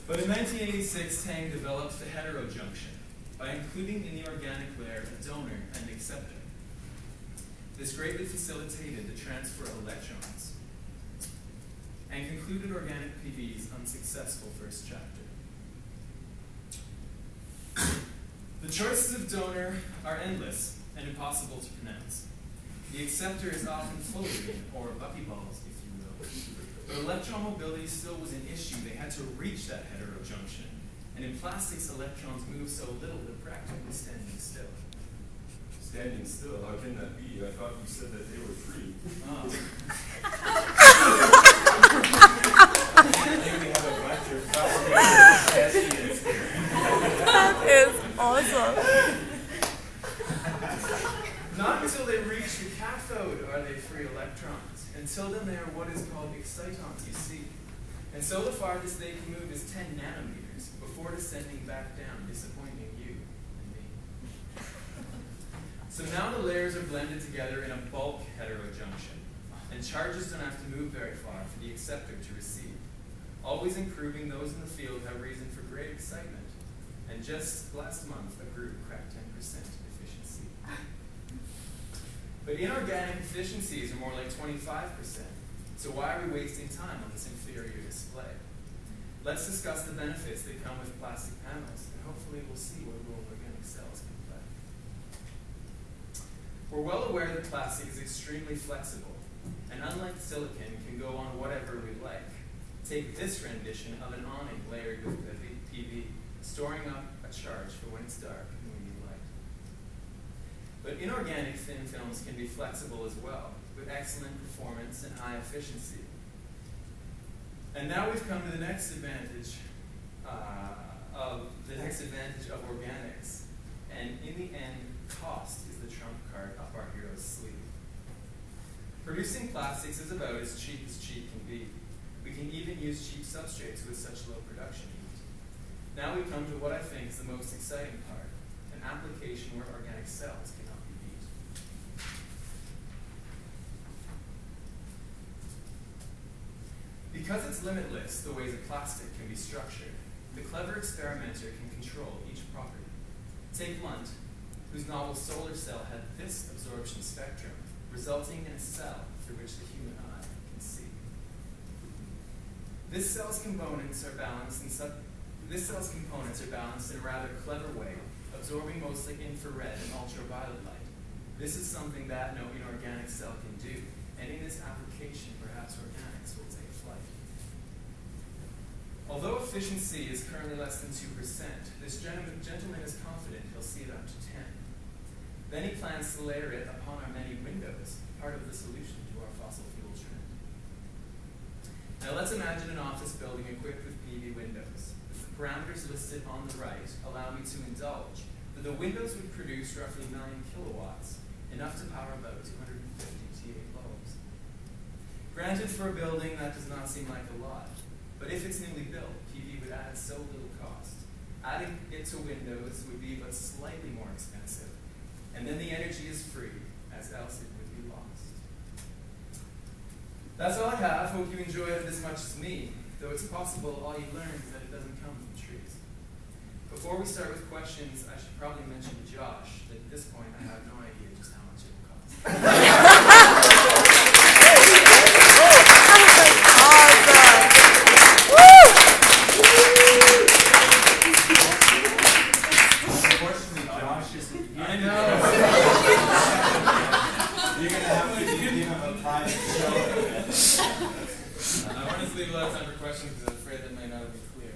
But in 1986, Tang developed the heterojunction by including in the organic layer a donor and acceptor. This greatly facilitated the transfer of electrons and concluded organic PV's unsuccessful first chapter. The choices of donor are endless and impossible to pronounce. The acceptor is often floating, or buckyballs, if you will. But electron mobility still was an issue. They had to reach that heterojunction. And in plastics, electrons move so little they're practically standing still. Standing still? How can that be? I thought you said that they were free. Oh. Maybe we have a bunch of fascists here. That is awesome. Not until they reach the cathode are they free electrons. Until then, they are what is called excitons, you see. And so the farthest they can move is 10 nanometers before descending back down, disappointing you and me. So now the layers are blended together in a bulk heterojunction, and charges don't have to move very far for the acceptor to receive. Always improving, those in the field have reason for great excitement. And just last month, a group cracked 10% efficiency. But inorganic efficiencies are more like 25%. So why are we wasting time on this inferior display? Let's discuss the benefits that come with plastic panels, and hopefully we'll see what role organic cells can play. We're well aware that plastic is extremely flexible, and unlike silicon, can go on whatever we like. Take this rendition of an awning layered with PV, storing up a charge for when it's dark and we need light. But inorganic thin films can be flexible as well, with excellent performance and high efficiency. And now we've come to the next advantage of organics. And in the end, cost is the trump card up our hero's sleeve. Producing plastics is about as cheap can be. We can even use cheap substrates with such low production heat. Now we come to what I think is the most exciting part, an application where organic cells cannot be beat. Because it's limitless the ways a plastic can be structured, the clever experimenter can control each property. Take Lunt, whose novel solar cell had this absorption spectrum, resulting in a cell through which the human eye can see. This cell's components are balanced in a rather clever way, absorbing mostly infrared and ultraviolet light. This is something that no inorganic cell can do, and in this application, perhaps organics will take flight. Although efficiency is currently less than 2%, this gentleman is confident he'll see it up to 10. Then he plans to layer it upon our many windows, part of the solution to our fossil fuel trend. Now let's imagine an office building equipped with PV windows. With the parameters listed on the right allow me to indulge that the windows would produce roughly 9 kilowatts, enough to power about 250 T8 bulbs. Granted, for a building that does not seem like a lot, but if it's newly built, PV would add so little cost. Adding it to windows would be but slightly more expensive, and then the energy is free, as else it would be lost. That's all I have. Hope you enjoyed it as much as me, though it's possible all you learned is that it doesn't come from trees. Before we start with questions, I should probably mention to Josh that at this point I have no idea just how much it will cost. Unfortunately, Josh isn't here. I know. You're going to have to give him a private show. I wanted to leave a lot of time for questions because I'm afraid that might not be clear.